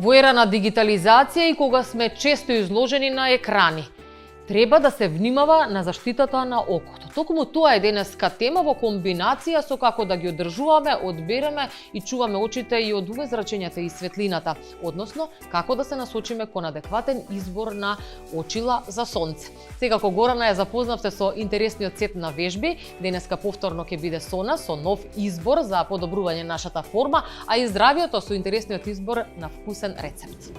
Во ера на дигитализација и кога сме често изложени на екрани, треба да се внимава на заштитата на окото. Токму тоа е денеска тема во комбинација со како да ги одржуваме, одбереме и чуваме очите и од увезрачењата и светлината, односно како да се насочиме кон адекватен избор на очила за сонце. Секако Горана ја запознавте со интересниот сет на вежби. Денеска повторно ќе биде со нас со нов избор за подобрување нашата форма, а и здравието со интересниот избор на вкусен рецепт.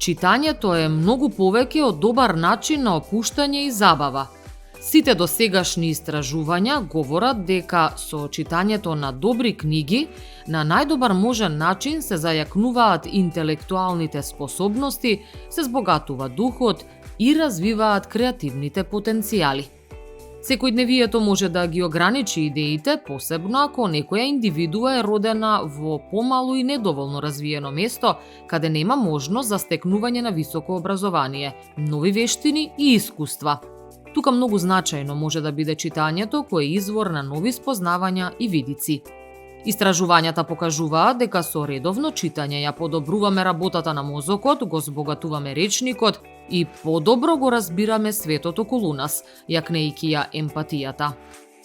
Читањето е многу повеќе од добар начин на опуштање и забава. Сите досегашни истражувања говорат дека со читањето на добри книги на најдобар можен начин се зајакнуваат интелектуалните способности, се збогатува духот и развиваат креативните потенцијали. Секојдневието може да ги ограничи идеите, посебно ако некоја индивидуа е родена во помало и недоволно развиено место, каде нема можност за стекнување на високо образование, нови вештини и искуства. Тука многу значајно може да биде читањето кој е извор на нови спознавања и видици. Истражувањата покажуваат дека со редовно читање ја подобруваме работата на мозокот, го збогатуваме речникот и подобро го разбираме светот околу нас, јакнејќи ја емпатијата.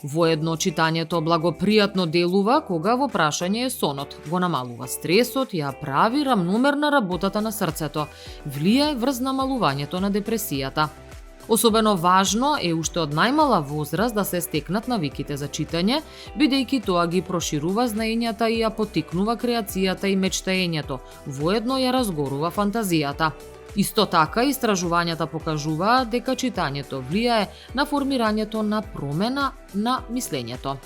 Воедно читањето благопријатно делува кога во прашање е сонот, го намалува стресот, ја прави рамномерна работата на срцето, влијае врз намалувањето на депресијата. Особено важно е уште од најмала возраст да се стекнат навиките за читање, бидејќи тоа ги проширува знаењата и ја поттикнува креацијата и мечтаењето, воедно ја разгорува фантазијата. Исто така, истражувањата покажуваат дека читањето влијае на формирањето на промена на мислењето.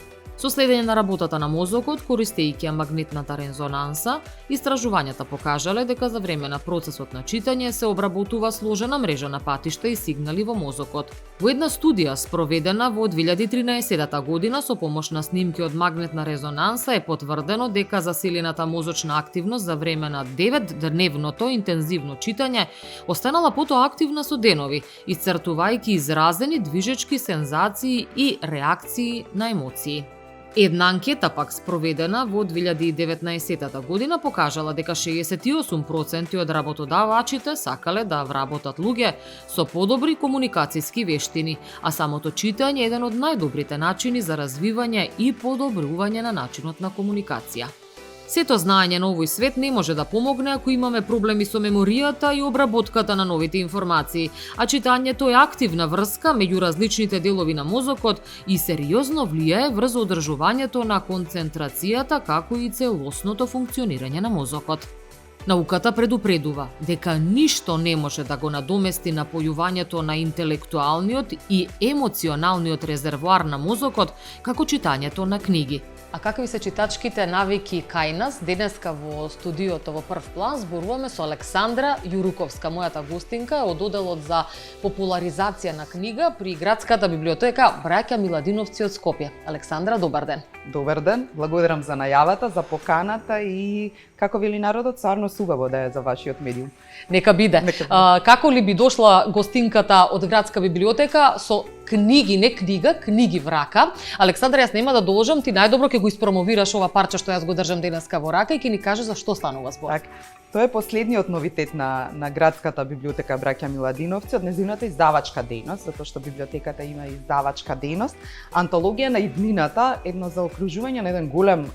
Со следење на работата на мозокот, користејќи ја магнетната резонанса, истражувањата покажале дека за време на процесот на читање се обработува сложена мрежа на патишта и сигнали во мозокот. Во една студија спроведена во 2013 година со помош на снимки од магнетна резонанса е потврдено дека засилената мозочна активност за време на 9-дневното интензивно читање останала потоа активна со денови, исцртувајќи изразени движечки сензации и реакции на емоции. Една анкета пак спроведена во 2019 година покажала дека 68% од работодавачите сакале да вработат луѓе со подобри комуникацијски вештини, а самото читање е еден од најдобрите начини за развивање и подобрување на начинот на комуникација. Сето знаење на овој свет не може да помогне ако имаме проблеми со меморијата и обработката на новите информации, а читањето е активна врска меѓу различните делови на мозокот и сериозно влијае врз одржувањето на концентрацијата како и целосното функционирање на мозокот. Науката предупредува дека ништо не може да го надомести напојувањето на интелектуалниот и емоционалниот резервоар на мозокот како читањето на книги. А какви се читачките навики кај нас? Денеска во студиото во прв план зборуваме со Александра Јуруковска, мојата гостинка од оделот за популаризација на книга при Градската библиотека Браќа Миладиновци од Скопје. Александра, добар ден. Добар ден, благодарам за најавата, за поканата и како вели народот, царно субаво да е за вашиот медиум. Нека биде. Како ли би дошла гостинката од Градска библиотека со книги, не книга, книги в рака? Александра, јас нема да должам, ти најдобро ќе го испромовираш ова парче што јас го држам денеска во рака и ќе ни кажеш за што станува збор. Так, тоа е последниот новитет на Градската библиотека Браќа Миладиновци од незината издавачка дејност, затоа што библиотеката има издавачка дејност. Антологија на иднината, едно заокружување на еден голем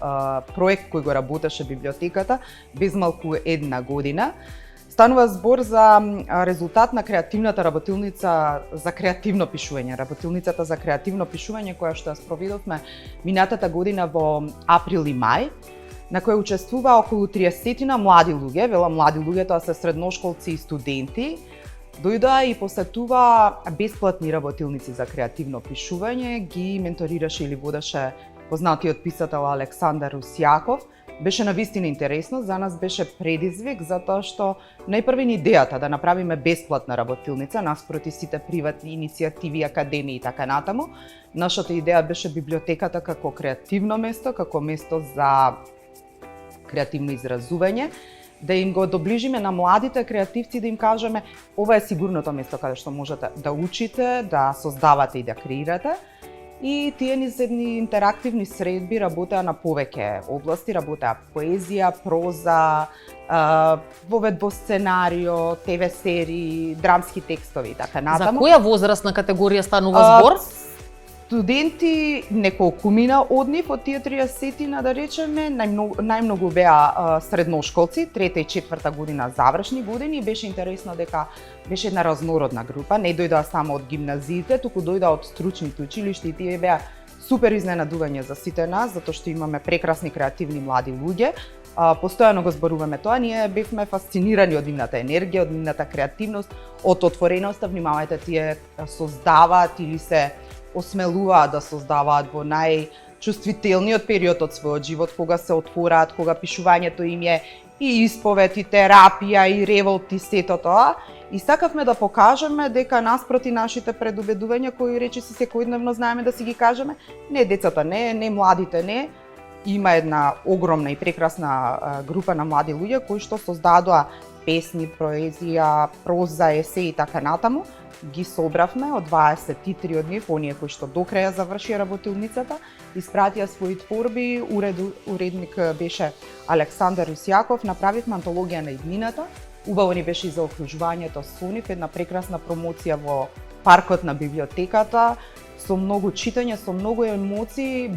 проект кој го работеше библиотеката без малку една година. Станува збор за резултат на креативната работилница за креативно пишување. Работилницата за креативно пишување која што ја спроведовме минатата година во април и мај, на која учествува околу 30 млади луѓе, вела млади луѓе, тоа се средношколци и студенти. Дојдоа и посетува бесплатни работилници за креативно пишување, ги менторираше или водеше познатиот писател Александар Русјаков. Беше навистина интересно, за нас беше предизвик затоа што најпрво ни идејата да направиме бесплатна работилница наспроти сите приватни иницијативи, академии и така натаму. Нашата идеја беше библиотеката како креативно место, како место за креативно изразување, да им го доближиме на младите креативци, да им кажеме ова е сигурното место каде што можете да учите, да создавате и да креирате. и тие низ едни интерактивни средби работеа на повеќе области, работеа поезија, проза, воведбо сценарио, ТВ серии, драмски текстови и така За натаму. која возрастна категорија станува збор? Студенти, неколкумина од нив, од тие 30-тина да речеме, најмногу беа средношколци, трета и четврта година завршни години, и беше интересно дека беше една разнородна група, не дојдоа само од гимназиите, туку дојдоа од стручните училишта, и тие беа супер изненадување за сите нас, затоа што имаме прекрасни креативни млади луѓе. Постојано го зборуваме тоа, ние бевме фасцинирани од нивната енергија, од нивната креативност, од отвореноста, внимавајте, тие создаваат или се осмелуваат да создаваат во најчувствителниот период од својот живот, кога се отвораат, кога пишувањето им е и исповед, и терапија, и револт, и сето тоа. И сакавме да покажеме дека наспроти нашите предубедувања, кои речиси секојдневно знаеме да си ги кажеме, не децата не младите не, има една огромна и прекрасна група на млади луѓе кои што создадоа песни, поезија, проза, есеи и така натаму. Ги собравме од 23 од нив, оние кои што до краја завршија работилницата, испратија своји творби, уредник беше Александар Русјаков, направивме антологија на иднината, убаво ни беше и за окружувањето со нив, една прекрасна промоција во паркот на библиотеката, со многу читање, со многу емоции,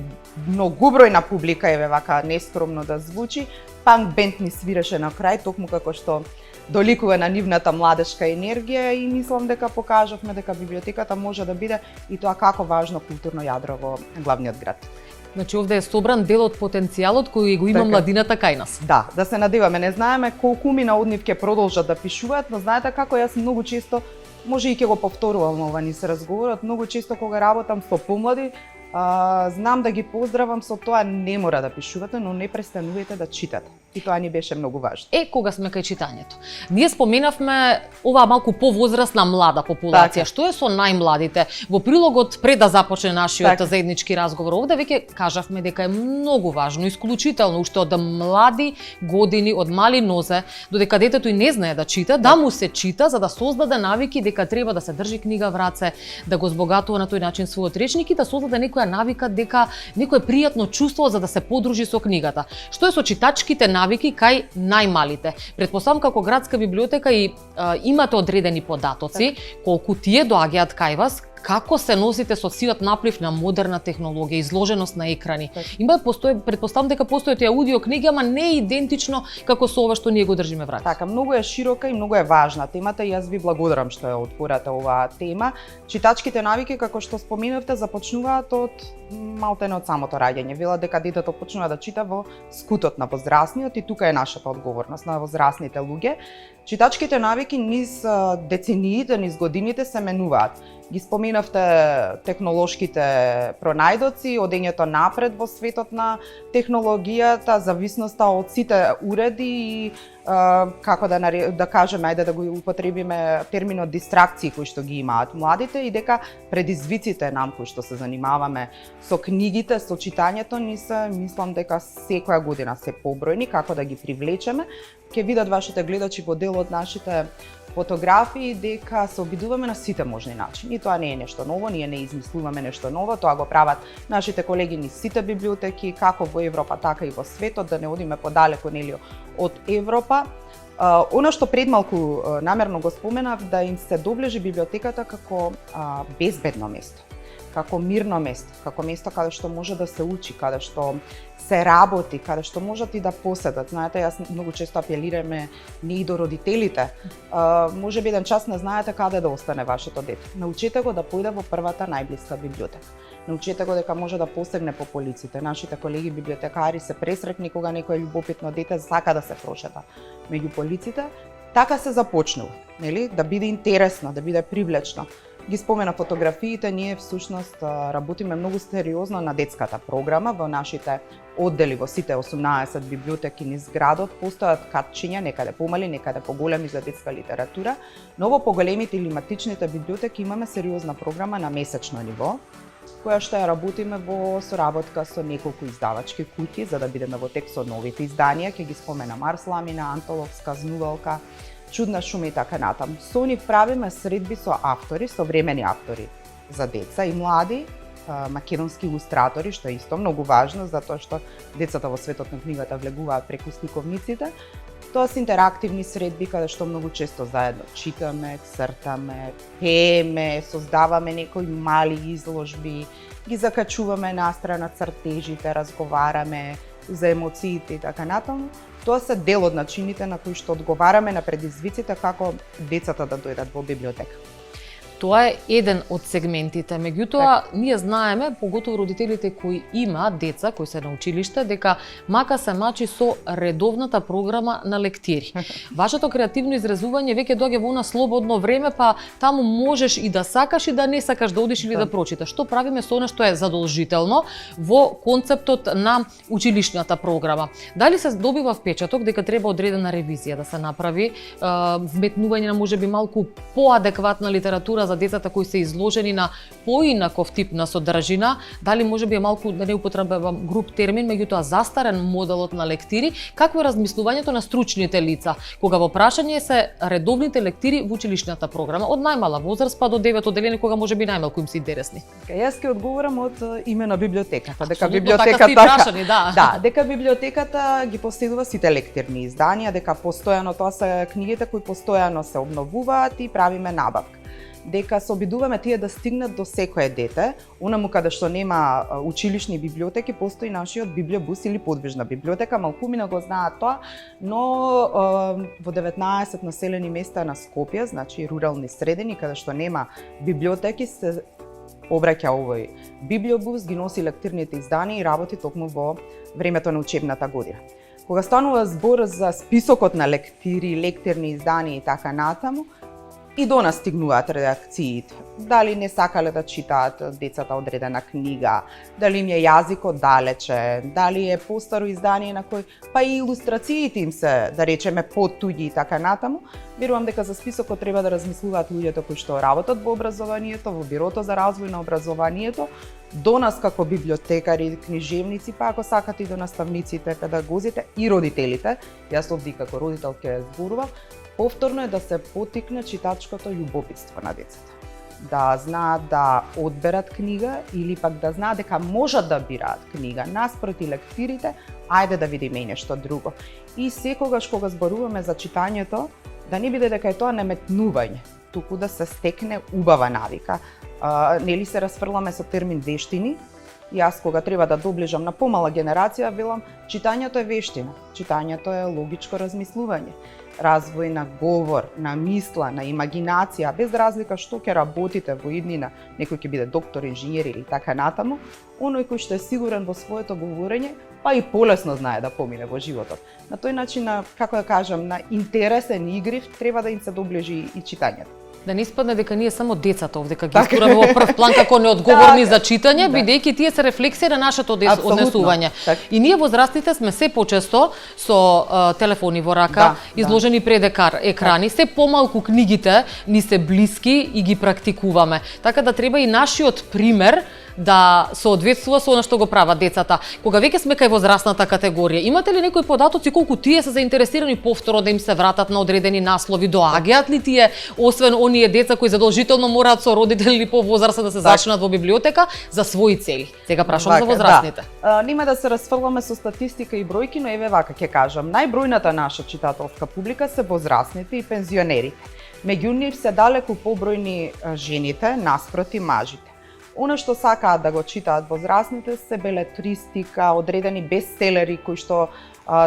многубројна публика, еве вака нескромно да звучи, панк бенд ни свиреше на крај, токму како што доликува на нивната младешка енергија, и мислам дека покажавме дека библиотеката може да биде и тоа како важно културно јадро во главниот град. Значи овде е собран дел од потенцијалот кој го има Така. младината кај нас. Да се надеваме, не знаеме колку мина од нив ќе продолжат да пишуваат, но знаете како јас многу често, може и ќе го повторувам ова ни се разговорот, многу често кога работам со помлади, знам да ги поздравам со тоа, не мора да пишувате, но не престанувате да читате. И тоа ни беше многу важно. Кога сме кај читањето. Ние споменавме оваа малку повозрастна млада популација. Така. Што е со најмладите? Во прилогот пред да започне нашиот Така. заеднички разговор овде веќе кажавме дека е многу важно, исклучително уште од млади години, од мали нозе, додека детето и не знае да чита, да му се чита за да создаде навики дека треба да се држи книга в раце, да го збогатува на тој начин својот речник и да создаде некоја навика дека некое пријатно чувство за да се подружи со книгата. Што е со читачките навики кај најмалите? Предпоставам како градска библиотека и имате одредени податоци, колку тие доаѓаат кај вас, како се носите со сиот наплив на модерна технологија, изложеност на екрани. Предпоставам дека постојат и аудио книги, ама не е идентично како со ова што ние го држиме в раце. Така, многу е широка и многу е важна темата, и јас ви благодарам што ја отворате оваа тема. Читачките навики, како што споменавте, започнуваат од малтене од самото раѓање. Велат дека детето почнува да чита во скутот на возрастниот, и тука е нашата одговорност на возрастните луѓе. Читачките навики низ децениите, низ годините се менуваат. Ги споменавте технолошките пронајдоци, одењето напред во светот на технологијата, зависноста од сите уреди и како да кажеме, ајде да го употребиме терминот дистракции кои што ги имаат младите, и дека предизвиците нам кои што се занимаваме со книгите, со читањето, ни се, мислам дека секоја година се побројни, како да ги привлечеме. Ќе видат вашите гледачи во дел од нашите фотографии дека се обидуваме на сите можни начини. И тоа не е нешто ново, ние не измислуваме нешто ново, тоа го прават нашите колеги низ сите библиотеки, како во Европа, така и во светот, да не одиме подалеку нели од Европа. Она што пред малку намерно го споменав, да им се доближи библиотеката како безбедно место, како мирно место, како место каде што може да се учи, каде што се работи, каде што можат и да поседат. Знаете, јас многу често апелираме ние до родителите. Може би еден час не знаете каде да остане вашето дете. Научете го да појде во првата најблиска библиотека. Научете го дека може да посегне по полиците. Нашите колеги библиотекари се пресретни кога некој љубопитно дете сака да се прошета меѓу полиците. Така се започнува, нели? Да биде интересно, да биде привлечно. Ги спомена фотографиите, ние всушност работиме многу сериозно на детската програма во нашите оддели во сите 18 библиотеки низ градот. Постојат катчиња, некаде помали, некаде поголеми за детска литература, но во поголемите или матичните библиотеки имаме сериозна програма на месечно ниво, која што ја работиме во соработка со неколку издавачки куќи, за да бидеме во тек со новите изданија. Ќе ги спомена Марс Ламина, Антоловска, Знувалка, Чудна шума и така натаму. Со нив правиме средби со автори, современи автори за деца и млади, македонски илустратори, што е исто многу важно, затоа што децата во светот на книгата влегуваат преку сликовниците. Тоа се интерактивни средби каде што многу често заедно читаме, цртаме, пееме, создаваме некои мали изложби, ги закачуваме настрана цртежите, разговараме за емоциите и така натаму. Тоа се дел од начините на кои што одговараме на предизвиците како децата да дојдат во библиотека. Тоа е еден од сегментите. Меѓутоа, ние знаеме, поготово родителите кои има деца, кои се на училиште, дека мака се мачи со редовната програма на лектири. Вашето креативно изразување веќе доаѓа во она слободно време, па таму можеш и да сакаш и да не сакаш да одиш или да прочиташ. Што правиме со она што е задолжително во концептот на училишната програма? Дали се добива впечаток дека треба одредена ревизија да се направи, вметнување на можеби малку поадекватна литература за децата кои се изложени на поинаков тип на содржина, дали можеби е малку, да не употребувам груб термин, меѓутоа застарен моделот на лектири, какво е размислувањето на стручните лица, кога во прашање се редовните лектири во училишната програма, од најмала возраст па до 9 одделение, кога можеби најмалку им се интересни? Јас ќе одговорам од име на библиотеката, дека библиотеката прашани, да, дека библиотеката ги поседува сите лектирни изданија, дека постојано тоа се книгите кои постојано се обновуваат и правиме набавка. Дека се обидуваме тие да стигнат до секое дете, онаму каде што нема училишни библиотеки, постои нашиот библиобус или подвижна библиотека, малкумина го знаат тоа, но во 19 населени места на Скопје, значи рурални средини, каде што нема библиотеки, се обраќа овој библиобус, ги носи лектирните изданија и работи токму во времето на учебната година. Кога станува збор за списокот на лектири, лектирни изданија и така натаму, и до нас стигнуваат реакциите. Дали не сакале да читаат децата одредена книга, дали им е јазикот далече, дали е постаро издание на кој, па и илустрациите им се, да речеме, поттуѓи и така натаму. Верувам дека за списокот треба да размислуваат луѓето кои што работат во образованието, во Бирото за развој на образованието, до нас како библиотекари, книжевници, па ако сакате и до наставниците, педагозите и родителите. Јас овде како родител ќе зборувам. Повторно е да се потикне читачкото љубопитство на децата. Да знаат да одберат книга или пак да знаат дека можат да бираат книга. Наспроти лектирите, ајде да видиме и нешто друго. И секогаш кога зборуваме за читањето, да не биде дека е тоа наметнување, туку да се стекне убава навика. Нели се расфрламе со термин вештини? Јас кога треба да доближам на помала генерација, велам, читањето е вештина, читањето е логичко размислување, развој на говор, на мисла, на имагинација, без разлика што ќе работите во иднина, некој ќе биде доктор, инженер или така натаму, оној кој што е сигурен во своето говорење, па и полесно знае да помине во животот. На тој начин, како да кажам, на интересен игрив, треба да им се доближи и читањето. Да не испадне дека ние само децата овде ги стураме во прв план како неодговорни за читање, бидејќи тие се рефлексија на нашето однесување. И ние возрастните сме се почесто со телефони во рака, изложени пред екрани, се помалку книгите ни се блиски и ги практикуваме. Така да треба и нашиот пример да соодветствува со она што го прават децата. Кога веќе сме кај возрастната категорија, имате ли некои податоци колку тие се заинтересирани повторно да им се вратат на одредени наслови? Доаѓаат ли тие, освен оние деца кои задолжително мораат со родители или повозрастни да се зачнат во библиотека за своји цели? Сега прашувам за возрастните. Нема да се расфрламе со статистика и бројки, но еве вака ќе кажам. Најбројната наша читателска публика се возрастните и пензионерите. Меѓу нив се далеку побројни жените наспроти мажите. Оно што сакаат да го читаат возрастните се белетристика, одредени бестселери кои што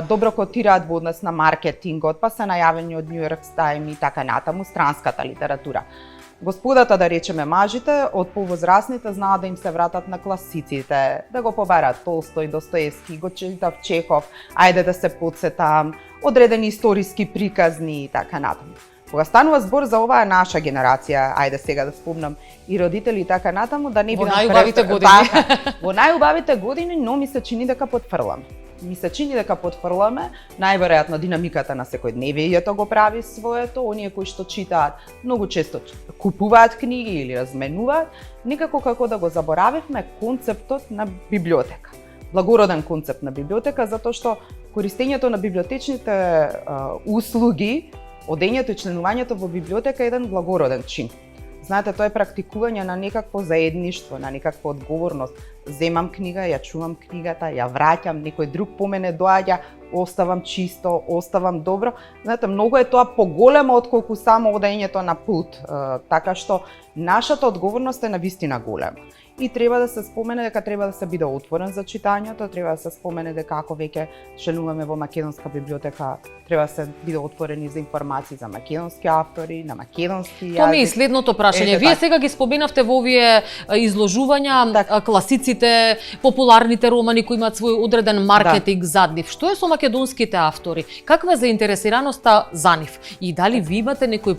добро котираат во однос на маркетингот, па се најавени од New York Times и така натаму, странската литература. Господата, да речеме мажите, од повозрастните знаат да им се вратат на класиците, да го побарат Толстој, Достоевски, го читав Чехов, ајде да се подсетам, одредени историски приказни и така натаму. Кога станува збор за оваа наша генерација, ајде сега да спомнам и родители и така натаму, да не бидам најубавите години. Во најубавите години, но ми се чини дека потфрламе. Најверојатно динамиката на секојдневието го прави своето, оние кои што читаат многу често купуваат книги или разменуваат, никако како да го заборавивме концептот на библиотека. Благороден концепт на библиотека, затоа што користењето на библиотечните услуги, одењето и членувањето во библиотека е еден благороден чин. Знаете, тоа е практикување на некакво заедништво, на некаква одговорност. Земам книга, ја чувам книгата, ја враќам, некој друг по мене доаѓа, оставам чисто, оставам добро. Знаете, многу е тоа поголемо отколку само одењето на пут, така што нашата одговорност е навистина голема. И треба да се спомене дека треба да се биде отворен за читањето, треба да се спомене дека ако веќе членуваме во македонска библиотека, треба да се биде отворени за информации за македонски автори, на македонски јазик. Тоа ми е следното прашање. Вие сега ги споменавте во овие изложувања класиците, популарните романи кои имаат свој одреден маркетинг зад нив. Што е со македонските автори? Каква е заинтересираноста за нив? И дали ви имате некој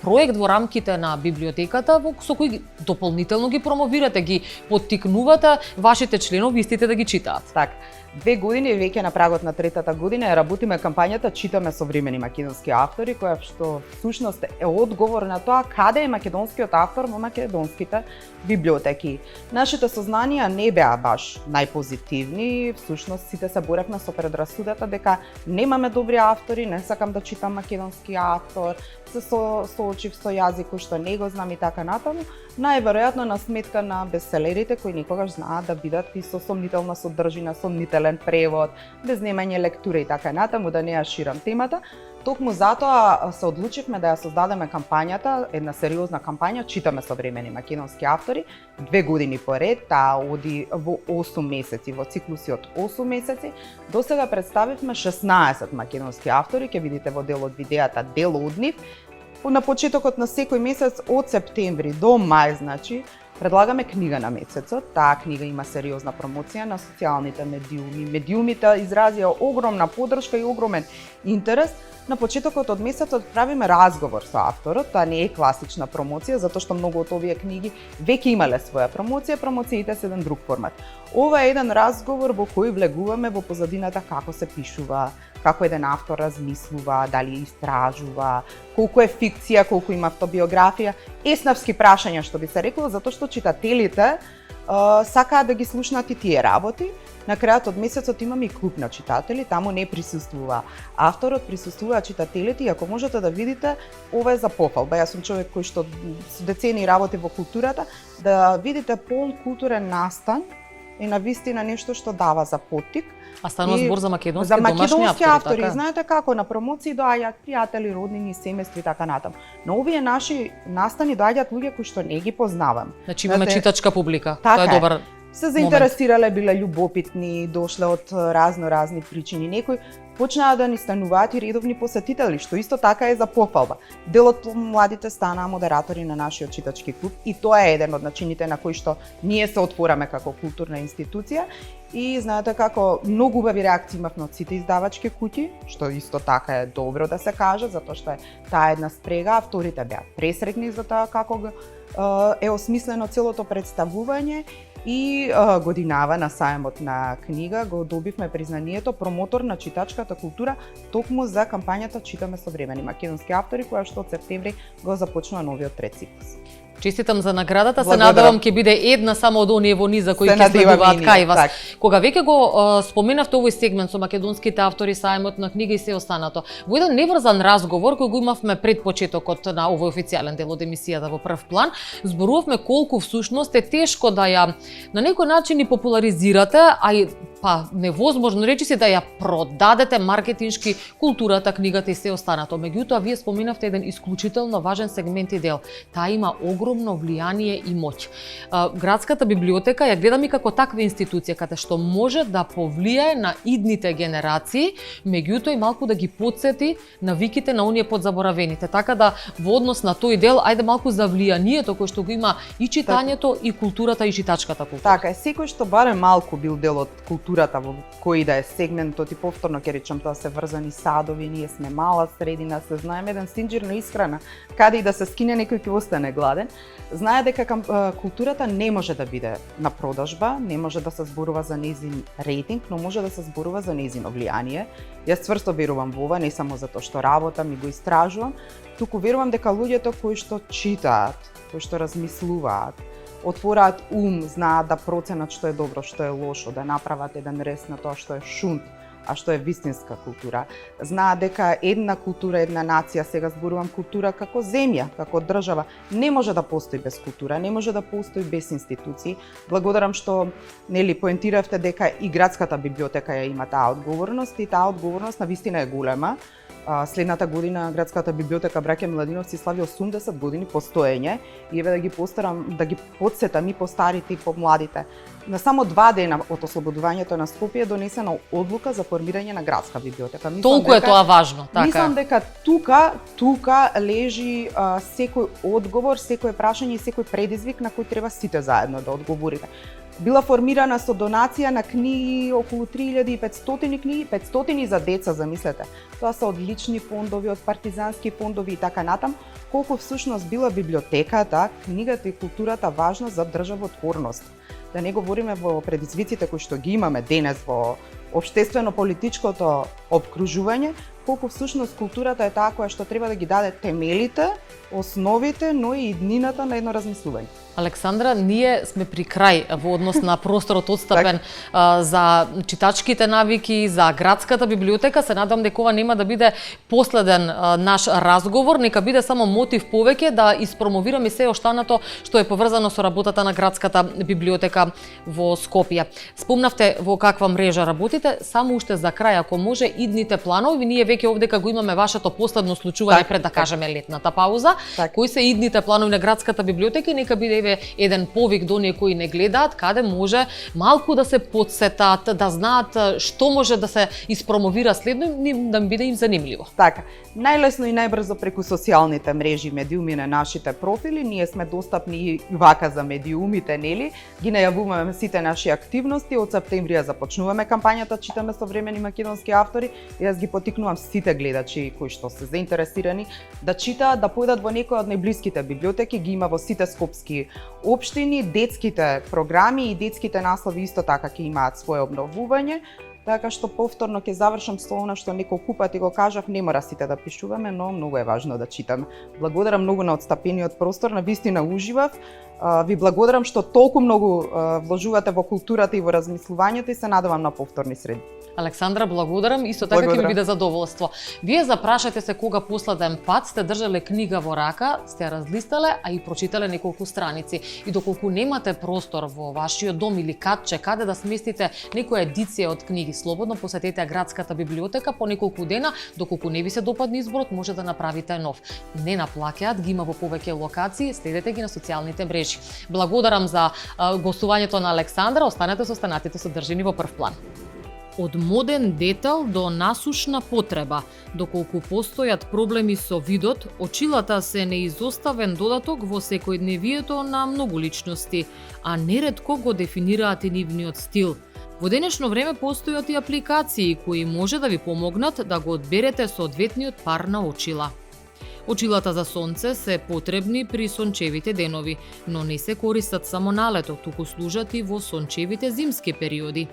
проект во рамките на библиотеката со кој дополнително ги промовирате, ги поттикнувате вашите членови истите да ги читаат? Така. 2 години веќе на прагот на 3-та година ја работиме кампањата Читаме современи македонски автори, која што всушност е одговор на тоа каде е македонскиот автор во македонските библиотеки. Нашите сознанија не беа баш најпозитивни, всушност сите се боревме со предрасудата дека немаме добри автори, не сакам да читам македонски автор, се соочив со јазик кој што не го знам и така натаму. Најверојатно на сметка на бестселерите кои некогаш знаат да бидат и со сомнителна содржина, сомнителен превод, без немање лектура и така натаму, да не ја ширам темата. Токму затоа се одлучивме да ја создадеме кампањата, една сериозна кампања Читаме современи македонски автори, 2 години поред, таа оди во 8 месеци, во циклуси од 8 месеци. До сега представивме 16 македонски автори, ќе видите во дел од видеата дел од нив. На почетокот на секој месец од септември до мај, значи, предлагаме книга на месецот. Таа книга има сериозна промоција на социјалните медиуми. Медиумите изразија огромна поддршка и огромен интерес. На почетокот од месецот правиме разговор со авторот. Тоа не е класична промоција, затоа што многу од овие книги веќе имале своја промоција, промоциите се еден друг формат. Ова е еден разговор во кој влегуваме во позадината како се пишува, како еден автор размислува, дали истражува, колку е фикција, колку има автобиографија, еснавски прашања што би се рекло, затоа што читателите сакаат да ги слушнат и тие работи. На крајот од месецот имаме и клуб на читатели, таму не присуствува авторот, присуствува читателите и ако можете да видите, ова е за пофалба. Јас сум човек кој што децени работи во културата, да видите полн културен настан е навистина нешто што дава за поттик. А станува збор за македонски домашни автори. Така? Знаете како, на промоции доаѓаат пријатели, роднини, семејства и така натаму. Но овие наши настани доаѓаат луѓе кои што не ги познавам. Значи имаме читачка публика. Така Тоа е добар. Се заинтересирале, биле љубопитни, дошле од разни причини. Некои почнаа да ни стануваат и редовни посетители, што исто така е за пофалба. Дел од младите станаа модератори на нашиот читачки клуб и тоа е еден од начините на кои што ние се отвораме како културна институција. И знаете како многу убави реакции имавме од сите издавачки куќи, што исто така е добро да се каже, затоа што е таа една спрега, авторите беа пресрекни за тоа како е осмислено целото представување. И годинава на сајмот на книга го добивме признанието промотор на читачката култура токму за кампањата Читаме современи македонски автори, која што од септември го започнува новиот 3 циклус. Честитам за наградата, се надевам ќе биде една само од оние во низа кои ќе следуваат кај вас. Так. Кога веќе го споменавте овој сегмент со македонските автори, сајмот на книга и се останато, во еден неврзан разговор кој го имавме пред почетокот на овој официјален дел од емисијата во прв план, зборувавме колку всушност е тешко да ја на некој начин и популаризирате, а и невозможно речиси да ја продадете маркетиншки културата, книгата и се останато. Меѓутоа, вие споменавте еден исклучително важен сегмент и дел. Таа има огромно влијание и моќ. Градската библиотека ја гледам и како таква институција, каде што може да повлијае на идните генерации, меѓутоа и малку да ги потсети навиките на оние подзаборавените. Така да, во однос на тој дел, ајде малку за влијанието кој што го има и читањето, и културата, и читачката култура. Така е, секој што барем малку бил дел од културата во кој да е сегментот и повторно ќе речам, тоа се врзани садови, ние сме мала средина, се знаеме еден синџир на исхрана, каде и да се скине некој ќе остане гладен. Знае дека културата не може да биде на продажба, не може да се зборува за нејзин рейтинг, но може да се зборува за нејзино влијание. Јас цврсто верувам во ова, не само затоа што работам и го истражувам, туку верувам дека луѓето кои што читаат, кои што размислуваат, отвораат ум, знаат да проценат што е добро, што е лошо, да направат еден рез на тоа што е шунт а што е вистинска култура. Знаат дека една култура, една нација, сега зборувам култура како земја, како држава, не може да постои без култура, не може да постои без институции. Благодарам што поентиравте дека и градската библиотека ја има таа одговорност и таа одговорност навистина е голема. Следната година градската библиотека Браќа Миладиновци слави 80 години постоење и еве да ги постарам да ги потсетам и постарите и помладите. На само 2 дена од ослободувањето на Скопје донесена одлука за формирање на градска библиотека. Толку е тоа важно, така. Мислам дека тука лежи секој одговор, секој прашање и секој предизвик на кој треба сите заедно да одговорите. Била формирана со донација на книги, околу 3500 книги, 500 за деца, замислете. Тоа се од лични фондови, од партизански фондови и така натам. Колку всушност била библиотеката, книгата и културата важна за државотворност. Да не говориме во предизвиците кои што ги имаме денес во општествено-политичкото обкружување, колку всушност културата е таа која што треба да ги даде темелите, основите, но и иднината на едно размислување. Александра, ние сме при крај во однос на просторот одстапен за читачките навики, за градската библиотека. Се надам дека ова нема да биде последен наш разговор, нека биде само мотив повеќе да испромовираме се останато што е поврзано со работата на градската библиотека во Скопје. Спомнавте во каква мрежа работите, само уште за крај ако може идните планови, ние веќе овдека го имаме вашето последно случување пред да кажеме летната пауза. Кои се идните планови на градската библиотека и нека биде еден повик до оние кои не гледаат, каде може малку да се потсетат, да знаат што може да се испромовира следно, да биде им занимливо. Така, најлесно и најбрзо преку социјалните мрежи, медиуми на нашите профили, ние сме достапни и вака за медиумите, нели? Ги најавуваме сите наши активности, од септември ја започнуваме кампањата Читаме современи македонски автори и јас ги потикнувам сите гледачи кои што се заинтересирани да читаат, да појдат во некој од најблиските библиотеки, ги има во сите скопски општини, детските програми и детските наслови исто така ќе имаат свое обновување. Така што повторно ќе завршам со она што неколку пати го кажав, не мора сите да пишуваме, но многу е важно да читаме. Благодарам многу на отстапениот простор, на вистина уживав. Ви благодарам што толку многу вложувате во културата и во размислувањето и се надевам на повторни среди. Александра, благодарам, исто така ќе ми биде задоволство. Вие запрашате се кога последен пат сте држале книга во рака, сте разлистале, а и прочитале неколку страници. И доколку немате простор во вашиот дом или катче каде да сместите некоја едиција од книги, слободно посетете градската библиотека по неколку дена, доколку не ви се допадне изборот, може да направите нов. Не наплаќаат, ги има во повеќе локации, следете ги на социјалните мрежи. Благодарам за гостувањето на Александра, останете со останатите содржини во прв план. Од моден детал до насушна потреба, доколку постојат проблеми со видот, очилата се неизоставен додаток во секојдневието на многу личности, а неретко го дефинираат и нивниот стил. Во денешно време постојат и апликации кои може да ви помогнат да го одберете соодветниот пар на очила. Очилата за сонце се потребни при сончевите денови, но не се користат само налето, туку служат и во сончевите зимски периоди.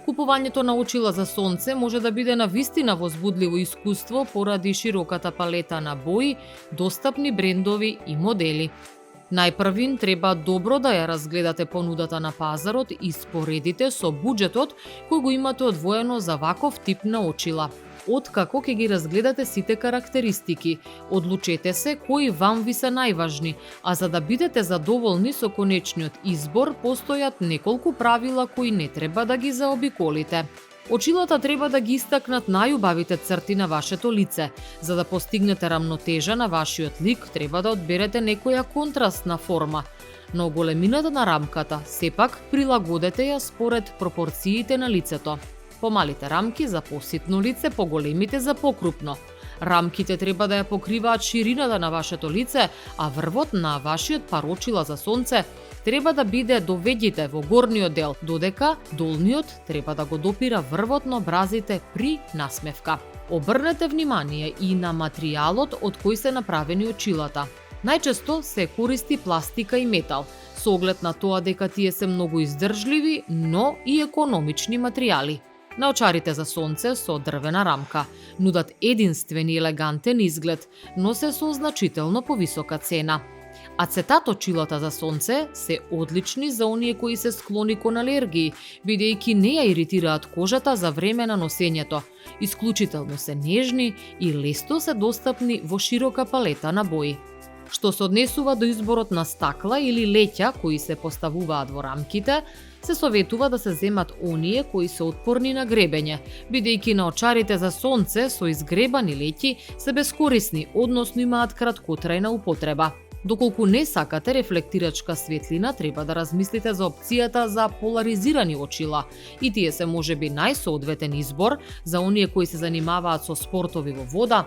Купувањето на очила за сонце може да биде навистина возбудливо искуство поради широката палета на бои, достапни брендови и модели. Најпрвин треба добро да ја разгледате понудата на пазарот и споредите со буџетот кој го имате одвоено за ваков тип на очила. Откако ќе ги разгледате сите карактеристики, одлучете се кои вам ви се најважни, а за да бидете задоволни со конечниот избор, постојат неколку правила кои не треба да ги заобиколите. Очилата треба да ги истакнат најубавите црти на вашето лице. За да постигнете рамнотежа на вашиот лик, треба да одберете некоја контрастна форма. Но големината на рамката, сепак прилагодете ја според пропорциите на лицето. Помалите рамки за поситно лице, поголемите за покрупно. Рамките треба да ја покриваат ширината на вашето лице, а врвот на вашиот пар очила за сонце треба да биде доведите во горниот дел, додека долниот треба да го допира врвот на образите при насмевка. Обрнете внимание и на материјалот од кој се направени очилата. Најчесто се користи пластика и метал, со оглед на тоа дека тие се многу издржливи, но и економични материјали. Наочарите за сонце со дрвена рамка нудат единствен и елегантен изглед, но се со значително повисока цена. Ацетат очилата за сонце се одлични за оние кои се склони кон алергии, бидејќи не ја иритираат кожата за време на носењето. Исклучително се нежни и лесно се достапни во широка палета на бои. Што се однесува до изборот на стакла или леќа кои се поставуваат во рамките, се советува да се земат оние кои се отпорни на гребење, бидејќи наочарите за сонце со изгребани леќи се бескорисни, односно имаат краткотрајна употреба. Доколку не сакате рефлектирачка светлина, треба да размислите за опцијата за поларизирани очила. И тие се можеби најсоодветен избор за оние кои се занимаваат со спортови во вода,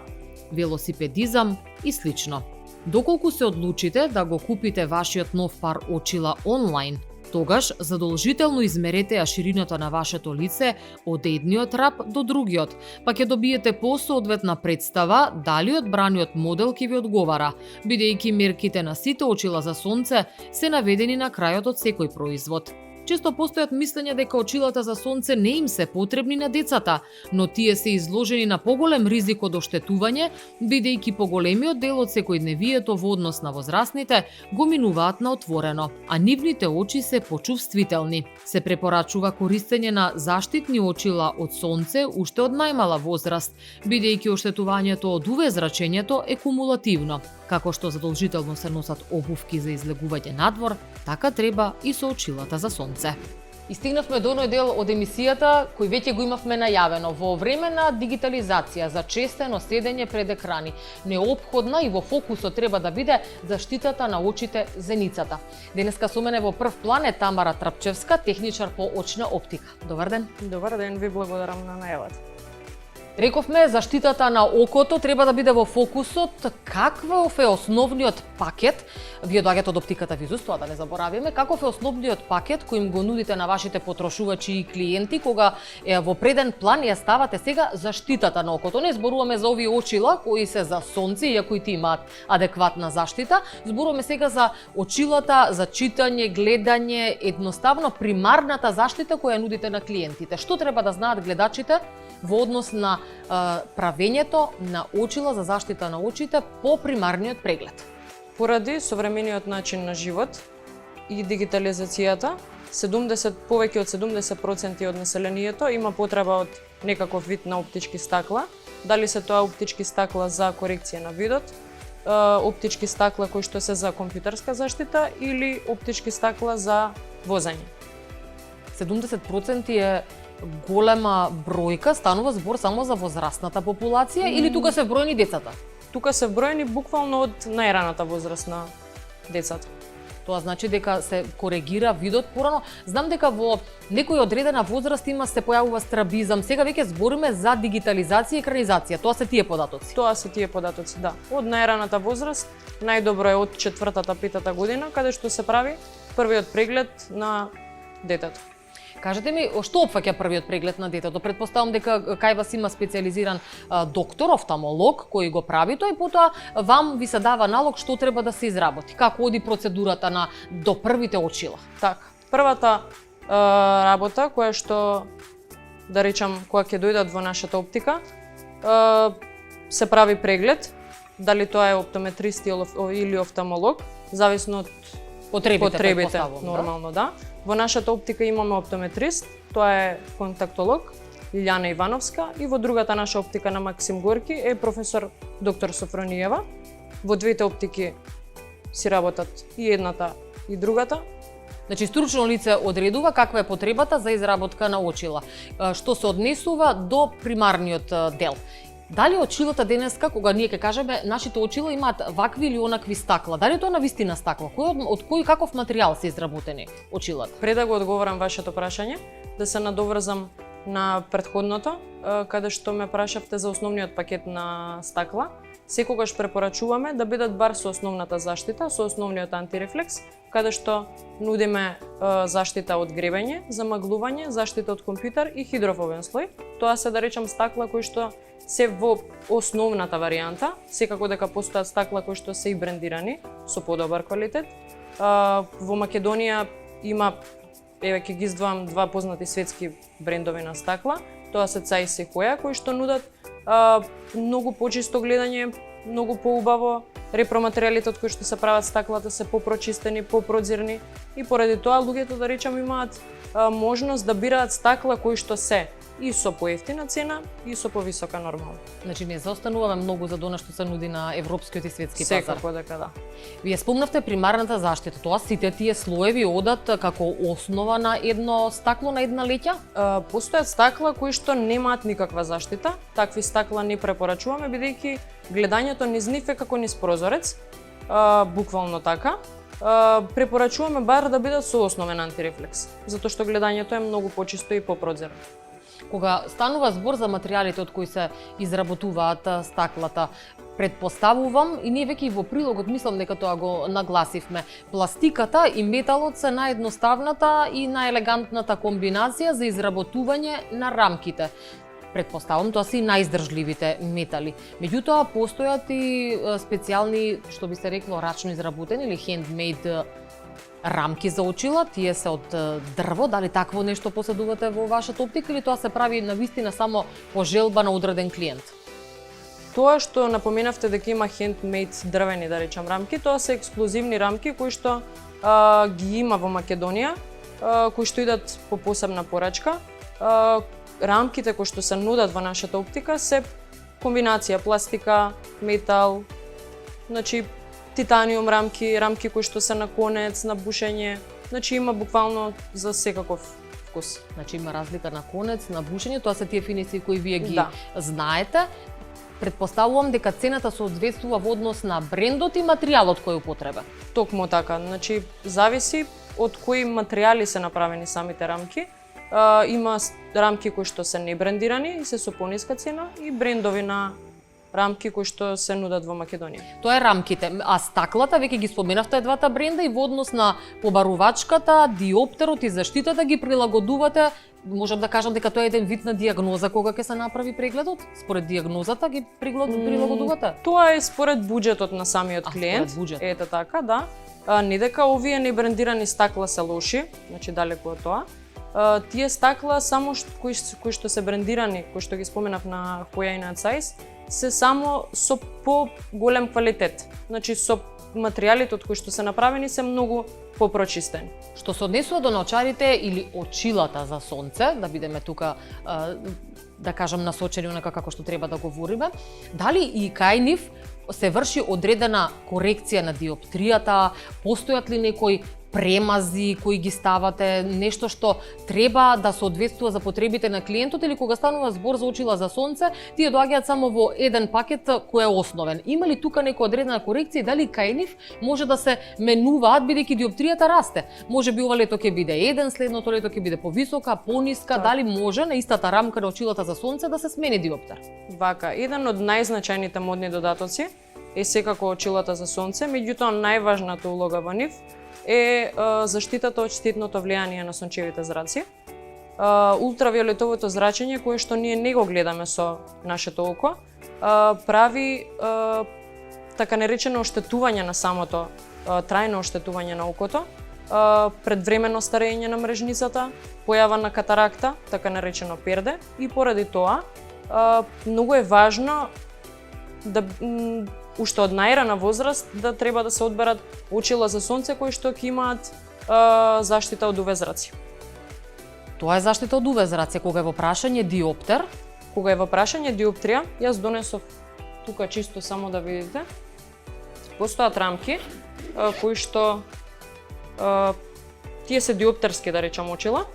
велосипедизам и слично. Доколку се одлучите да го купите вашиот нов пар очила онлайн, тогаш задолжително измерете ја ширината на вашето лице од едниот рап до другиот, па ќе добиете посоодветна представа дали одбраниот модел ќе ви одговара, бидејќи мерките на сите очила за сонце се наведени на крајот од секој производ. Често постојат мислења дека очилата за сонце не им се потребни на децата, но тие се изложени на поголем ризик од оштетување, бидејќи поголемиот дел од секојдневието во однос на возрастните го минуваат на отворено, а нивните очи се почувствителни. Се препорачува користење на заштитни очила од сонце уште од најмала возраст, бидејќи оштетувањето од УВ зрачењето е кумулативно. Како што задолжително се носат обувки за излегување надвор, така треба и со очилата за сонце. И стигнавме до оној дел од емисијата кој веќе го имавме најавено. Во време на дигитализација, за честено седење пред екрани, неопходна и во фокусот треба да биде заштитата на очите зеницата. Денеска со мене во прв план е Тамара Трапчевска, техничар по очна оптика. Добар ден. Добар ден, ви благодарам на најавата. Рековме, заштитата на окото треба да биде во фокусот. Каков е основниот пакет? Вие доаѓате од оптиката Визус, тоа да не заборавиме. Каков е основниот пакет кој им го нудите на вашите потрошувачи и клиенти кога во преден план ја ставате сега заштитата на окото? Не зборуваме за овие очила кои се за сонце, иако и тие имаат адекватна заштита. Зборуваме сега за очилата за читање, гледање, едноставно примарната заштита која нудите на клиентите. Што треба да знаат гледачите во однос на правењето на очила за заштита на очите по примарниот преглед? Поради современиот начин на живот и дигитализацијата, повеќе од 70% од населението има потреба од некаков вид на оптички стакла. Дали се тоа оптички стакла за корекција на видот, оптички стакла кои што се за компјутерска заштита или оптички стакла за возење. 70% е голема бројка, станува збор само за возрастната популација или тука се вброени децата? Тука се вброени буквално од најраната возраст на децата. Тоа значи дека се коригира видот порано. Знам дека во некој одредена возраст се појавува страбизам. Сега веќе збориме за дигитализација и екранизација. Тоа се тие податоци. Тоа се тие податоци, да. Од најраната возраст, најдобро е од 4-5 година, каде што се прави првиот преглед на детето. Кажете ми, што опфаќа првиот преглед на детето? Претпоставам дека кај вас има специјализиран доктор, офталмолог, кој го прави тоа и потоа вам ви се дава налог што треба да се изработи. Како оди процедурата до првите очила? Така, првата работа која што, да речам, која ќе дојдат во нашата оптика, се прави преглед, дали тоа е оптометрист или офталмолог, зависно од потребите нормално, да. Во нашата оптика имаме оптометрист, тоа е контактолог Лиљана Ивановска, и во другата наша оптика на Максим Горки е професор доктор Софрониева. Во двете оптики си работат и едната и другата. Значи, стручно лице одредува каква е потребата за изработка на очила. Што се однесува до примарниот дел. Дали очилата денеска, кога ние ќе кажеме, нашите очила имаат вакви или онакви стакла, дали тоа навистина стакла? Од кој каков материјал се изработени очилата? Пред да го одговорам вашето прашање, да се надоврзам на претходното, каде што ме прашавте за основниот пакет на стакла. Секогаш препорачуваме да бидат бар со основната заштита, со основниот антирефлекс, каде што нудиме заштита од гребење, замаглување, заштита од компјутер и хидрофобен слој. Тоа се, да речам, стакла кои што се во основната варијанта, секако дека постојат стакла кои што се и брендирани со подобар квалитет. Во Македонија има, еве ќе ги издвоам, два познати светски брендови на стакла. Тоа се Zeiss и Hoya, кои што нудат многу почисто гледање, многу поубаво, Репроматеријалите од кои што се прават стаклата се попрочистени, попродзирни и поради тоа луѓето да речам имаат можност да бираат стакла кои што се и со поевтина цена и со повисока нормала. Значи не заостануваме многу за она што се нуди на европскиот и светски пазар. Секако дека да. Вие спомнавте примарната заштита. Тоа сите тие слоеви одат како основа на едно стакло на една леќа? Постојат стакла кои што немаат никаква заштита. Такви стакла не препорачуваме бидејќи гледањето низ нив е како низ прозорец, буквално така. Препорачуваме бар да бидат со основен антирефлекс, затоа што гледањето е многу почисто и попродзирно. Кога станува збор за материјалите од кои се изработуваат стаклата, предпоставувам и ние веќе и во прилогот мислам дека тоа го нагласивме. Пластиката и металот се наједноставната и најелегантната комбинација за изработување на рамките. Предпоставам тоа се и најиздржливите метали. Меѓутоа постојат и специјални, што би се рекло, рачно изработени или handmade рамки за очила, тие се од дрво, дали такво нешто поседувате во вашата оптика или тоа се прави навистина само по желба на одреден клиент? Тоа што напоменавте дека има handmade дрвени, да речам, рамки, тоа се ексклузивни рамки кои што ги има во Македонија, кои што идат по посебна порачка. Рамките кои што се нудат во нашата оптика се комбинација пластика, метал, значи титаниум рамки, рамки кои што се на конец, на бушење, значи има буквално за секаков вкус. Значи има разлика на конец, на бушење, тоа се тие финиции кои вие ги Да. знаете. Предпоставувам дека цената соодветствува во однос на брендот и материјалот кој употреба. Токму така, значи зависи од кои материјали се направени самите рамки. Има рамки кои што се небрендирани и се со пониска цена и брендови на рамки кои што се нудат во Македонија. Тоа е рамките, а стаклата веќе ги споменавте двата бренда и во однос на побарувачката, диоптерот и заштитата ги прилагодувате. Можам да кажам дека тоа е еден вид на дијагноза кога ќе се направи прегледот? Според дијагнозата ги прилагодувате? Тоа е според буџетот на самиот клиент. според буџет. Ете така, да. Не дека овие небрендирани стакла се лоши, значи далеку од тоа. Тие стакла само кои што се брендирани, кои што ги споменав на Hoya и на Zeiss, се само со по-голем квалитет. Значи со материјалите од кои што се направени се многу попрочистени. Што се однесува до наочарите или очилата за сонце, да бидеме тука да кажам насочени онака како што треба да говориме, дали и кај нив се врши одредена корекција на диоптријата, постојат ли некои премази кои ги ставате, нешто што треба да соодветствува за потребите на клиентот или кога станува збор за очила за сонце, тие доаѓаат само во еден пакет кој е основен. Има ли тука некоја одредена корекција и дали кај нив може да се менуваат бидејќи диоптријата расте? Може би ова лето ќе биде еден, следното лето ќе биде повисока, пониска, дали може на истата рамка на очилата за сонце да се смени диоптер? Вака, еден од најзначајните модни додатоци е секако очилата за сонце, меѓутоа најважната улога во нив е заштитата од штетното влијание на сончевите зраци. Ултравиолетовото зрачење, кое што ние не го гледаме со нашето око, прави така наречено оштетување на самото, трајно оштетување на окото, предвремено старење на мрежницата, појава на катаракта, така наречено перде, и поради тоа многу е важно да уште од најрана возраст да треба да се одберат очила за сонце кои што ќе имаат заштита од UV зраци. Тоа е заштита од UV зраци, кога е во прашање диоптер. Кога е во прашање диоптрија, јас донесов тука чисто само да видите. Постојат рамки кои што тие се диоптерски, да речам, очила.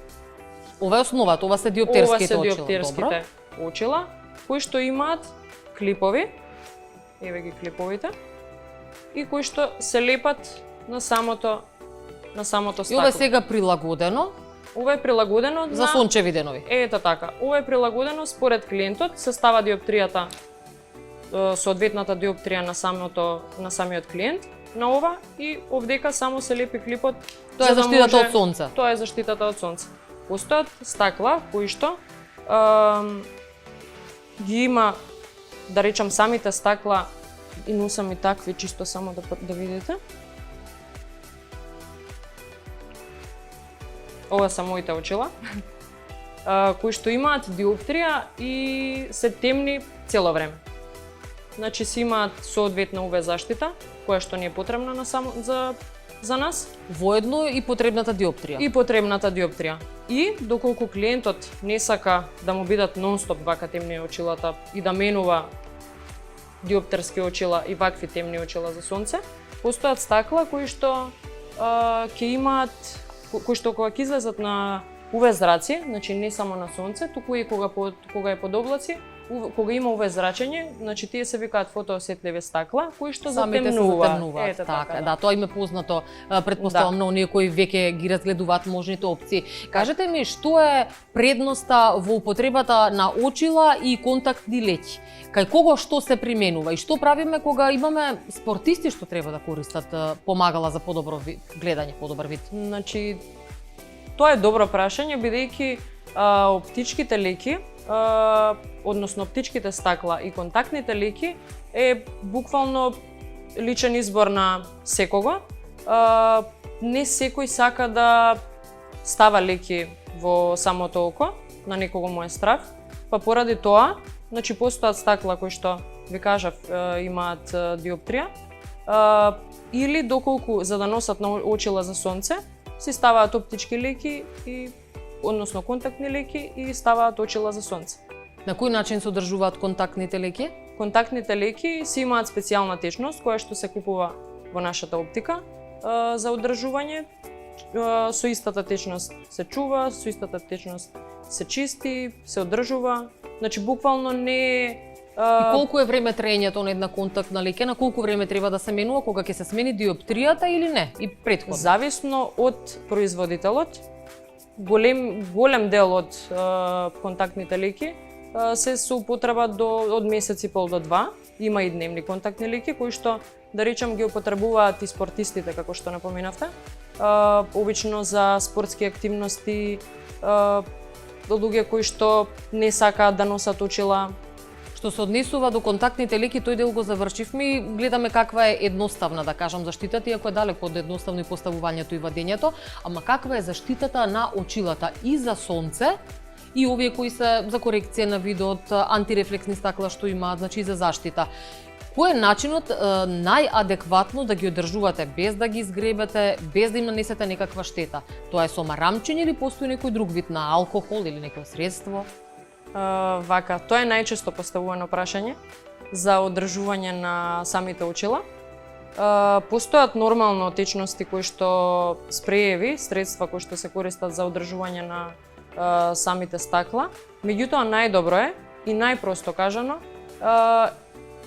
Ова е основата, ова се диоптерските очила. Ова се диоптерските очила, кои што имаат клипови, еве ги клиповите, и кои што се лепат на самото стакло. И ова е сега прилагодено Ова е прилагодено за сончеви денови. Ето така. Ова е прилагодено според клиентот, се става диоптријата, соодветната диоптрија на самиот клиент на ова и овдека само се лепи клипот. Тоа е заштитата од сонце. Тоа е заштитата од сонце. Постојат стакла кои што ги има, да речам, самите стакла, и носам и такви чисто само да видите. Ова се моите очила, кои што имаат диоптрија и се темни цело време. значи си имаат соодветна UV заштита, која што не е потребна за нас. Воедно и потребната диоптрија. И потребната диоптрија. И доколку клиентот не сака да му бидат нон-стоп вака темни очилата и да менува диоптерски очила и вакви темни очила за сонце, постојат стакла кои што ќе имаат, кои што кога ќе излезат на UV зраци, значи не само на сонце, туку и кога е под облаци, кога има UV зрачење, значи тие се викаат фотоосетливи стакла, кои што затемнуваат. Ете, така, да, тоа им е познато, претпоставам на оние кои веќе ги разгледуваат можните опции. Кажете ми, што е предноста во употребата на очила и контактни леќи? Кај кого што се применува и што правиме кога имаме спортисти што треба да користат помагала за подобро гледање, подобар вид? Значи, тоа е добро прашање, бидејќи оптичките леќи, односно оптичките стакла и контактните леќи е буквално личен избор на секого. Не секој сака да става леќи во самото око, на некого му е страв, па поради тоа, значи постојат стакла кои што ви кажав имаат диоптрија, или доколку за да носат на очила за сонце, си ставаат оптички леќи и односно контактни леќи и ставаат очила за сонце. На кој начин се одржуваат контактните леќи? Контактните леќи си имаат специјална течност која што се купува во нашата оптика за одржување. Со истата течност се чува, со истата течност се чисти, се одржува. Значи буквално не И колку е време траењето на една контактна леќа, на колку време треба да се менува, кога ќе се смени диоптријата или не? И претходно? Зависно од производителот, голем дел од контактните леќи се со употреба од месец и пол до 2. Има и дневни контактни леќи кои што, да речем, ги употребуваат и спортистите, како што напоменавте. Обично за спортски активности, луѓе кои што не сакаат да носат очила. Што се однесува до контактните леќи, тој дел го завршивме и гледаме каква е едноставна, да кажам, заштитата, иако е далеко од едноставно и поставувањето и вадењето, ама каква е заштитата на очилата и за сонце, и овие кои се за корекција на видот, антирефлексни стакла што имаат, значи и за заштита. Кој е начинот најадекватно да ги одржувате без да ги изгребете, без да им нанесете некаква штета? Тоа е со марамчење или постои некој друг вид на алкохол или некој средство? Вака, тоа е најчесто поставувано прашање за одржување на самите очила. Постојат нормално течности кои што спрееви, средства кои што се користат за одржување на самите стакла. Меѓутоа најдобро е и најпросто кажано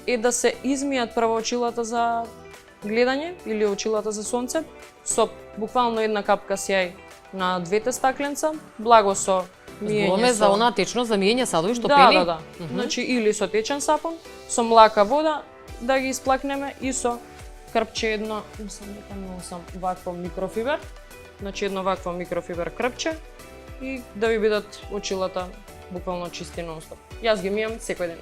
е да се измијат прво очилата за гледање или очилата за сонце со буквално една капка сјај на двете стакленца, благо со Зборуваме за онаа течност за миење садови што да, пени? Да. Значи или со течен сапун, со млака вода да ги исплакнеме и со крпче едно, мислам дека носам вакво микрофибер, значи едно вакво микрофибер крпче и да ви бидат очилата буквално чисти нон-стоп. Јас ги мијам секој ден.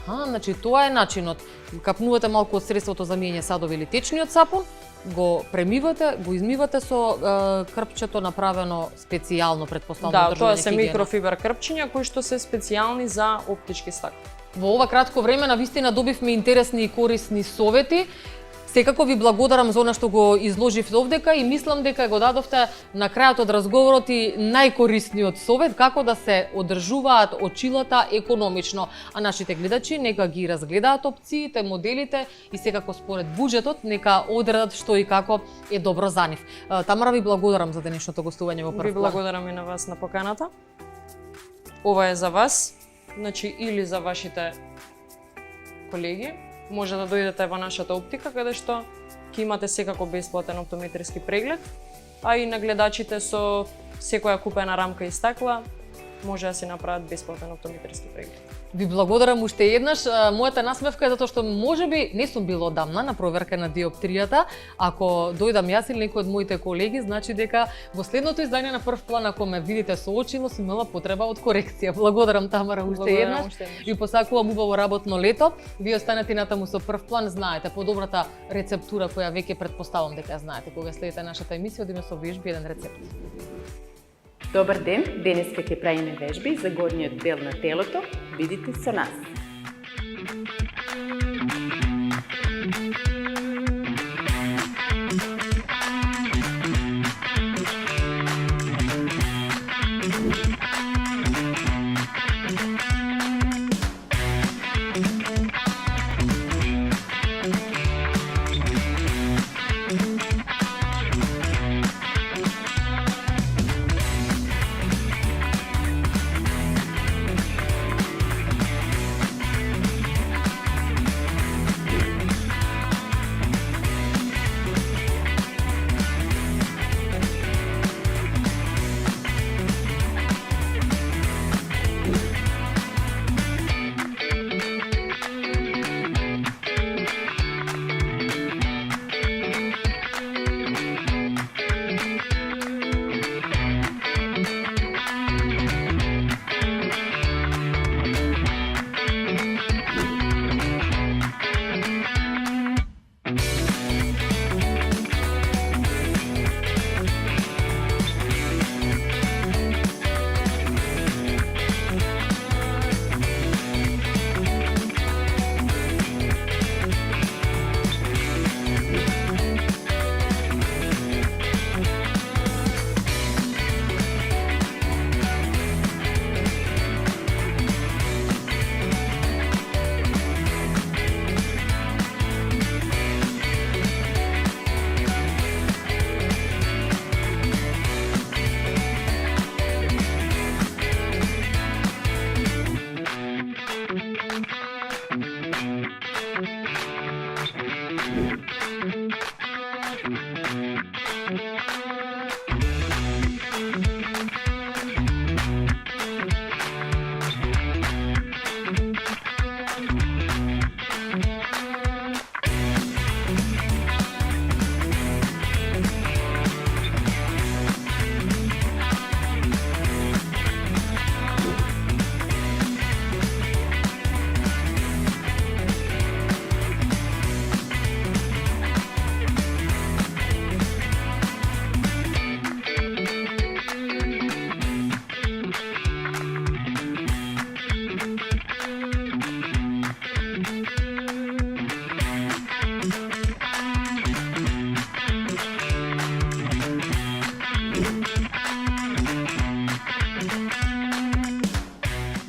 Значи тоа е начинот. Капнувате малку од средството за миење садови или течниот сапун, го премивате, го измивате со крпчето направено специјално претпоставено да, одржување тоа се хигиена. микрофибер крпчиња кои што се специјални за оптички стакла. Во ова кратко време навистина добивме интересни и корисни совети. Секако ви благодарам за она што го изложивте овдека и мислам дека го дадовте на крајот од разговорот и најкорисниот совет како да се одржуваат очилата економично. А нашите гледачи нека ги разгледаат опциите, моделите и секако според буџетот нека одредат што и како е добро за нив. Тамара, ви благодарам за денешното гостување во Прв Ви план. благодарам и на вас на поканата. Ова е за вас, значи или за вашите колеги. Може да дојдете во нашата оптика, каде што ќе имате секако бесплатен оптометриски преглед, а и на гледачите со секоја купена рамка и стакла може да си направат бесплатен оптометриски преглед. Ви благодарам уште еднаш. Мојата насмевка е затоа што можеби не сум била одамна на проверка на диоптријата. Ако дојдам јас или некој од моите колеги, значи дека во следното издание на Прв план, ако ме видите со очило, сум имала потреба од корекција. Благодарам, Тамара, уште еднаш. Ви посакувам убаво работно лето. Вие останете натаму со Прв план, знаете подобрата рецептура која веќе претпоставам дека знаете кога следите нашата емисија, одиме со вежби еден рецепт. Добар ден, денеска ќе правиме вежби за горниот дел на телото. Бидите со нас.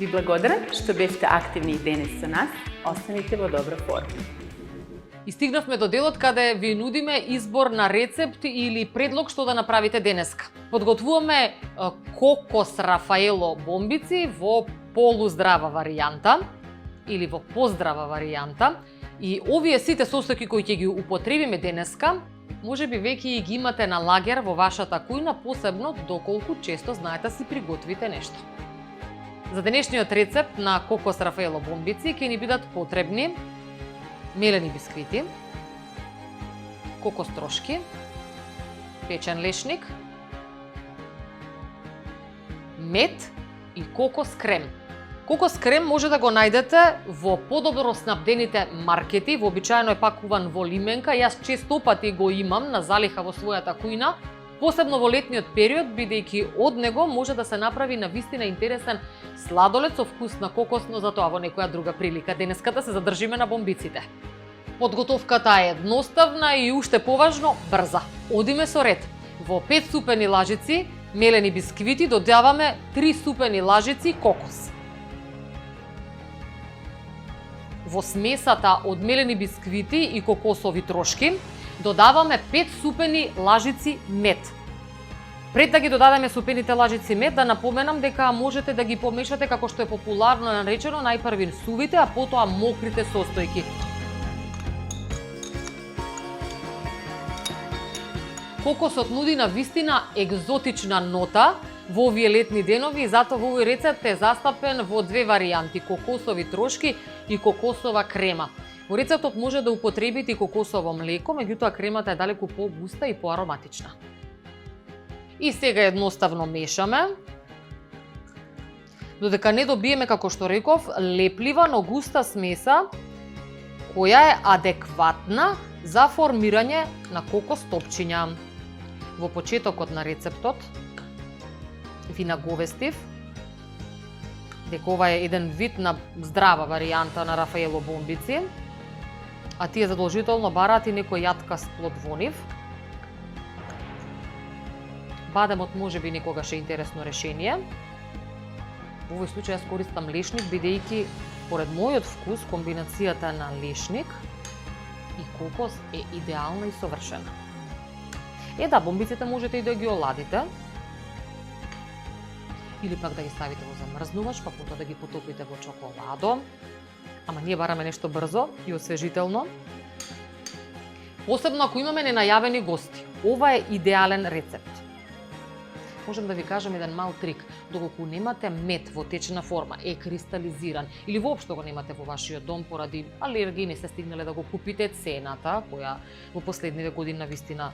Ви благодарам што бевте активни денес со нас. Останете во добра форма. И стигнавме до делот каде ви нудиме избор на рецепт или предлог што да направите денеска. Подготвуваме кокос Рафаело бомбици во полуздрава варијанта или во поздрава варијанта. И овие сите состојки кои ќе ги употребиме денеска, може би веќе ги имате на лагер во вашата кујна, посебно доколку често знаете да си приготвите нешто. За денешниот рецепт на кокос Рафаело бомбици ќе ни бидат потребни мелени бисквити, кокос трошки, печен лешник, мед и кокос крем. Кокос крем може да го најдете во подобро снабдените маркети, вообичаено е пакуван во лименка. Јас честопати го имам на залиха во својата кујна, посебно во летниот период, бидејќи од него може да се направи навистина интересен сладолед со вкус на кокос, но за тоа во некоја друга прилика. Денеска да се задржиме на бомбиците. Подготовката е едноставна и уште поважно брза. Одиме со ред. Во 5 супени лажици мелени бисквити додаваме 3 супени лажици кокос. Во смесата од мелени бисквити и кокосови трошки додаваме 5 супени лажици мед. Пред да ги додадеме супените лажици мед, да напоменам дека можете да ги помешате како што е популарно наречено најпрви сувите, а потоа мокрите состојки. Кокосот нуди на вистина екзотична нота во овие летни денови и затоа во овој рецепт е застапен во 2 варијанти – кокосови трошки и кокосова крема. Во рецептот може да употребите и кокосово млеко, меѓутоа кремата е далеку по-густа и поароматична. И сега едноставно мешаме, додека не добиеме, како што реков, леплива, но густа смеса, која е адекватна за формирање на кокос топчиња. Во почетокот на рецептот ви наговестив дека ова е еден вид на здрава варијанта на Рафаело бомбици, а тие задолжително бараат и некој јаткаст плод во нив. Бадемот може би некогаш е интересно решение. Во овој случај јас користам лешник, бидејќи поред мојот вкус комбинацијата на лешник и кокос е идеална и совршена. Да, бомбиците можете и да ги оладите, или пак да ги ставите во замрзнувач, па потоа да ги потопите во чоколадо. Ама ние бараме нешто брзо и освежително. Посебно ако имаме ненајавени гости. Ова е идеален рецепт. Можем да ви кажам еден мал трик. Доколку немате мед во течна форма, е кристализиран, или воопшто го немате во вашиот дом поради алергии, не се стигнале да го купите, цената, која во последниве години навистина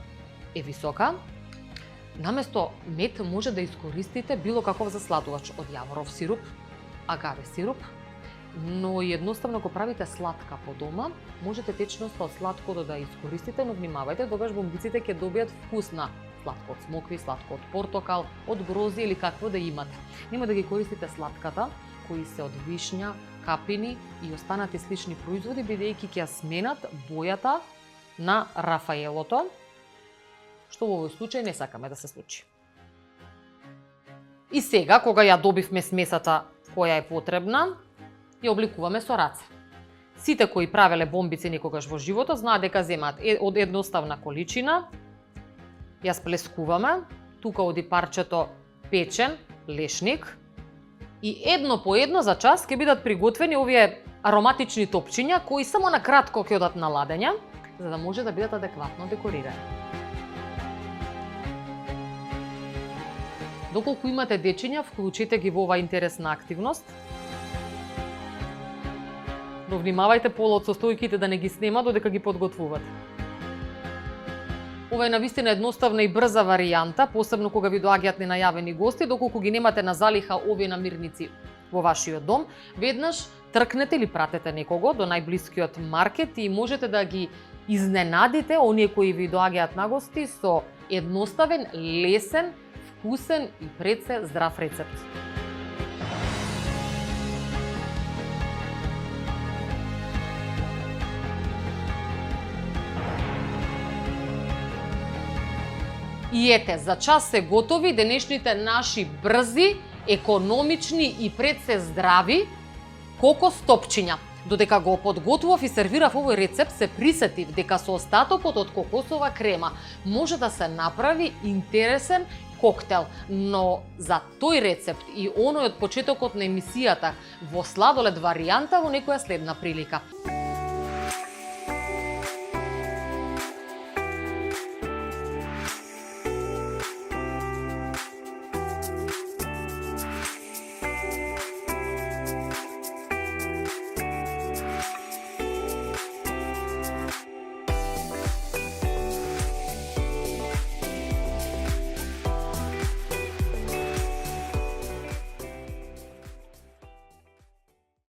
е висока, наместо мед може да искористите било каков засладувач од јаворов сируп, агаве сируп, но едноставно го правите сладка по дома, можете течноста од сладкото да искористите, но внимавајте, тогаш бомбиците ќе добијат вкус на сладко од смокви, сладко од портокал, од грози или какво да имате. Нема да ги користите сладката, кои се од вишња, капини и останати слични производи, бидејќи ќе сменат бојата на Рафаелото, што во овој случај не сакаме да се случи. И сега, кога ја добивме смесата која е потребна, ја обликуваме со раце. Сите кои правеле бомбици некогаш во животот знаат дека земаат од едноставна количина, ја сплескуваме, тука оди парчето печен лешник и едно по едно за час ќе бидат приготвени овие ароматични топчиња кои само на кратко ќе одат на ладење, за да може да бидат адекватно декорирани. Доколку имате дечиња, вклучите ги во оваа интересна активност. Но внимавајте полот со состојките да не ги снема додека ги подготвувате. Ова е навистина едноставна и брза варијанта, посебно кога ви доаѓаат ненајавени гости, доколку ги немате на залиха овие намирници во вашиот дом, веднаш тркнете или пратете некого до најблискиот маркет и можете да ги изненадите оние кои ви доаѓаат на гости со едноставен, лесен, вкусен и пред се здрав рецепт. И ете, за час се готови денешните наши брзи економични и пред се здрави кокос топчиња. Додека го подготвував и сервирав овој рецепт, се присетив дека со остатокот од кокосова крема може да се направи интересен коктел, но за тој рецепт и оној од почетокот на емисијата во сладолед варијанта во некоја следна прилика.